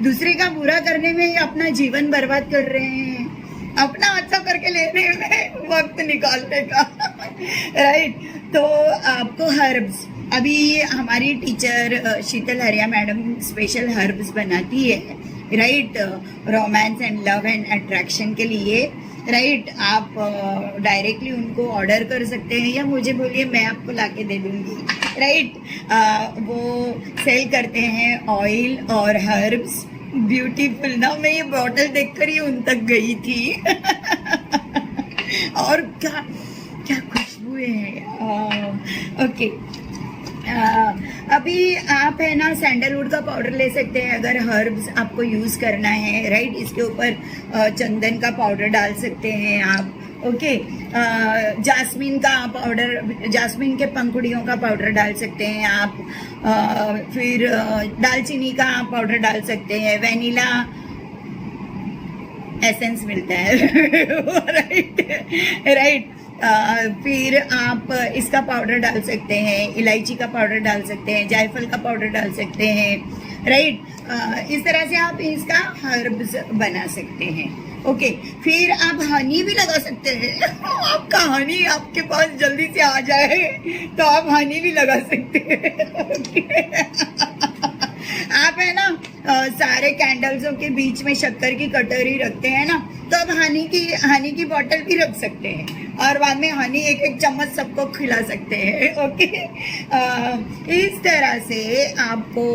दूसरे का बुरा करने में ही अपना जीवन बर्बाद कर रहे हैं। अपना अच्छा करके लेने में वक्त निकालने का, राइट। तो आपको हर्ब्स, अभी हमारी टीचर शीतल हरिया मैडम स्पेशल हर्ब्स बनाती है, right, romance and love and attraction के लिए, राइट। आप डायरेक्टली उनको ऑर्डर कर सकते हैं या मुझे बोलिए, मैं आपको लाके दे दूंगी, राइट। वो सेल करते हैं ऑयल और हर्ब्स, ब्यूटीफुल ना। मैं ये बॉटल देखकर ही उन तक गई थी। और क्या क्या खुशबू है। ओके, अभी आप है ना सैंडलवुड का पाउडर ले सकते हैं अगर हर्ब्स आपको यूज़ करना है, राइट। इसके ऊपर चंदन का पाउडर डाल सकते हैं आप, ओके। जास्मीन का पाउडर, जास्मीन के पंखुड़ियों का पाउडर डाल सकते हैं आप। फिर दालचीनी का पाउडर डाल सकते हैं, वेनिला एसेंस मिलता है, राइट, राइट। फिर आप इसका पाउडर डाल सकते हैं, इलायची का पाउडर डाल सकते हैं, जायफल का पाउडर डाल सकते हैं, राइट। इस तरह से आप इसका हर्ब्स बना सकते हैं, ओके। फिर आप हनी भी लगा सकते हैं। आपका हनी आपके पास जल्दी से आ जाए तो आप हनी भी लगा सकते हैं। आप है ना सारे कैंडल्सों के बीच में शक्कर की कटोरी रखते हैं ना, तो आप हनी की बॉटल भी रख सकते हैं और बाद में हनी एक एक चम्मच सबको खिला सकते हैं, ओके। इस तरह से आपको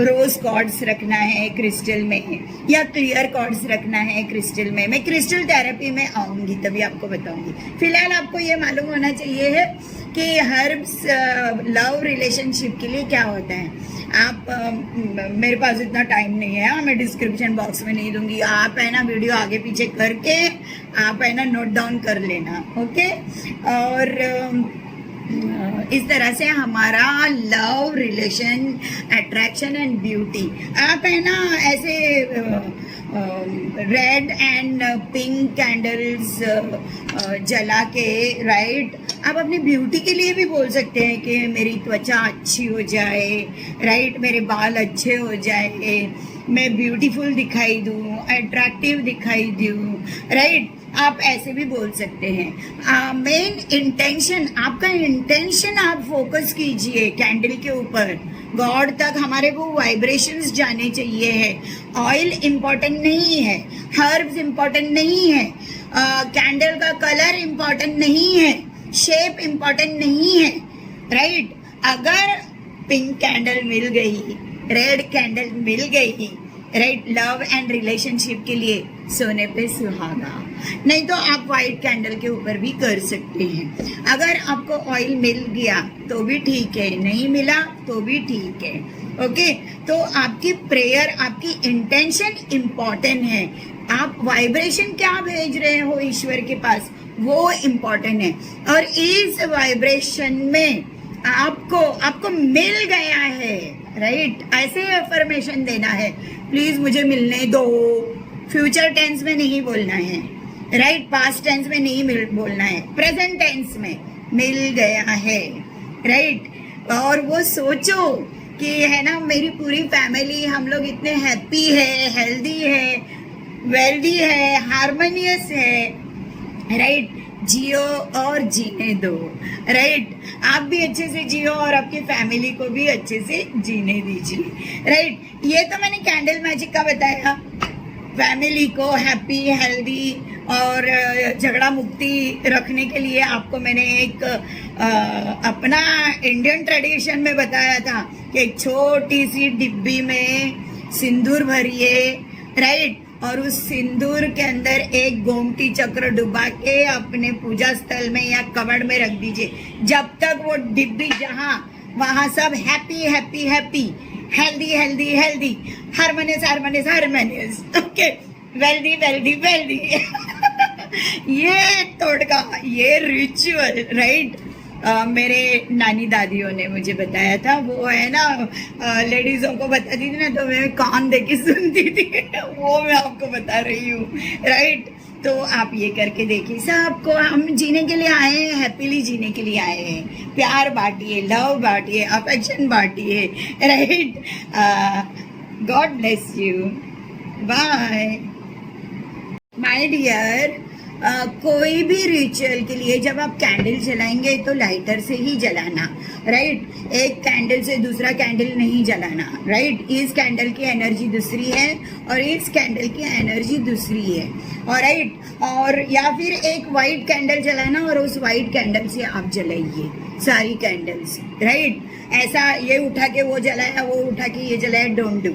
रोज कॉर्ड्स रखना है क्रिस्टल में या क्लियर कॉर्ड्स रखना है क्रिस्टल में। मैं क्रिस्टल थेरेपी में आऊँगी तभी आपको बताऊँगी। फिलहाल आपको ये मालूम होना चाहिए है कि हर्ब्स लव रिलेशनशिप के लिए क्या होता है। आप मेरे पास इतना टाइम नहीं है, मैं डिस्क्रिप्शन बॉक्स में नहीं दूंगी। आप है ना वीडियो आगे पीछे करके आप है ना नोट डाउन कर लेना, ओके। और इस तरह से हमारा love, relation, attraction and beauty, आप है ना ऐसे रेड एंड पिंक कैंडल्स जला के, राइट, आप अपनी ब्यूटी के लिए भी बोल सकते हैं कि मेरी त्वचा अच्छी हो जाए, राइट, मेरे बाल अच्छे हो जाए, मैं ब्यूटीफुल दिखाई दूँ, अट्रैक्टिव दिखाई दूँ, राइट। आप ऐसे भी बोल सकते हैं। मेन इंटेंशन, आपका इंटेंशन आप फोकस कीजिए कैंडल के ऊपर। गॉड तक हमारे को वाइब्रेशंस जाने चाहिए है। ऑयल इम्पोर्टेंट नहीं है, हर्ब्स इम्पोर्टेंट नहीं है, कैंडल का कलर इम्पोर्टेंट नहीं है, शेप इम्पोर्टेंट नहीं है, राइट। अगर पिंक कैंडल मिल गई, रेड कैंडल मिल गई, राइट, लव एंड रिलेशनशिप के लिए, सोने पे सुहागा। नहीं तो आप व्हाइट कैंडल के ऊपर भी कर सकते हैं। अगर आपको ऑयल मिल गया तो भी ठीक है, नहीं मिला तो भी ठीक है, ओके। तो आपकी प्रेयर, आपकी इंटेंशन इम्पोर्टेंट है। आप वाइब्रेशन क्या भेज रहे हो ईश्वर के पास, वो इम्पोर्टेंट है। और इस वाइब्रेशन में आपको मिल गया है, राइट, ऐसे अफर्मेशन देना है, प्लीज मुझे मिलने दो। फ्यूचर टेंस में नहीं बोलना है, राइट, पास्ट टेंस में नहीं बोलना है, प्रेजेंट टेंस में मिल गया है, राइट। और वो सोचो कि है ना मेरी पूरी फैमिली, हम लोग इतने हैप्पी है, हेल्दी है, वेल्दी है, हार्मोनियस है, राइट। जियो और जीने दो, राइट। आप भी अच्छे से जियो और आपकी फैमिली को भी अच्छे से जीने दीजिए, राइट। ये तो मैंने कैंडल मैजिक का बताया, फैमिली को हैप्पी हेल्दी और झगड़ा मुक्ति रखने के लिए आपको मैंने एक अपना इंडियन ट्रेडिशन में बताया था कि एक छोटी सी डिब्बी में सिंदूर भरिए, राइट, और उस सिंदूर के अंदर एक गोमती चक्र डुबा के अपने पूजा स्थल में या कबड़ में रख दीजिए। जब तक वो डिब्बी जहाँ वहाँ सब happy happy happy, healthy healthy healthy, harmonious, okay, wealthy wealthy wealthy. ये तोड़का, ये रिचुअल, राइट, मेरे नानी दादियों ने मुझे बताया था। वो है ना, लेडीजों को बताती थी ना, तो मैं कान दे के सुनती थी। वो मैं आपको बता रही हूँ, राइट। तो आप ये करके देखिए। सबको हम जीने के लिए आए हैं, हैप्पीली जीने के लिए आए हैं। प्यार बांटिए, लव बांटिए, अफेक्शन बांटिए, right. God bless you, bye my dear. कोई भी रिचुअल के लिए जब आप कैंडल जलाएंगे तो लाइटर से ही जलाना, राइट। एक कैंडल से दूसरा कैंडल नहीं जलाना, राइट। इस कैंडल की एनर्जी दूसरी है और इस कैंडल की एनर्जी दूसरी है, और राइट। और या फिर एक वाइट कैंडल जलाना और उस वाइट कैंडल से आप जलाइए सारी कैंडल्स, राइट। ऐसा ये उठा के वो जलाया, वो उठा के ये जलाया, डोंट डू।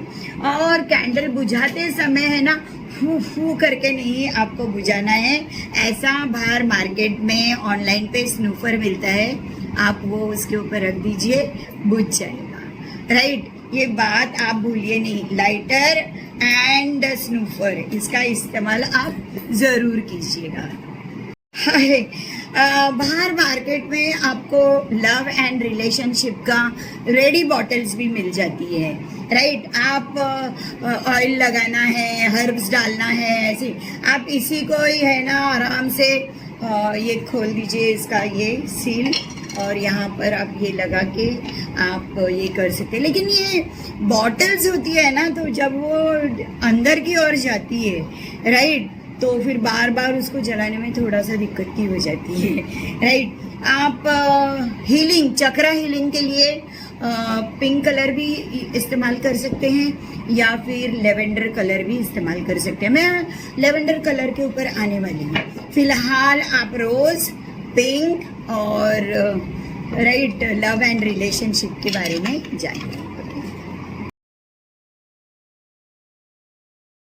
और कैंडल बुझाते समय है ना, फू फू करके नहीं आपको बुझाना है। ऐसा बाहर मार्केट में ऑनलाइन पे स्नूफर मिलता है, आप वो उसके ऊपर रख दीजिए, बुझ जाएगा, राइट। ये बात आप भूलिए नहीं, लाइटर एंड स्नूफर, इसका इस्तेमाल आप जरूर कीजिएगा। बाहर मार्केट में आपको लव एंड रिलेशनशिप का रेडी बॉटल्स भी मिल जाती है, राइट। आप ऑयल लगाना है, हर्ब्स डालना है, ऐसे आप इसी को ही है ना आराम से ये खोल दीजिए, इसका ये सील, और यहाँ पर आप ये लगा के आप ये कर सकते हैं। लेकिन ये बॉटल्स होती है ना, तो जब वो अंदर की ओर जाती है, राइट, तो फिर बार बार उसको जलाने में थोड़ा सा दिक्कत की हो जाती है, राइट। आप हीलिंग, चक्रा हीलिंग के लिए पिंक कलर भी इस्तेमाल कर सकते हैं या फिर लेवेंडर कलर भी इस्तेमाल कर सकते हैं। मैं लेवेंडर कलर के ऊपर आने वाली हूँ। फिलहाल आप रोज, पिंक और राइट लव एंड रिलेशनशिप के बारे में जानिए।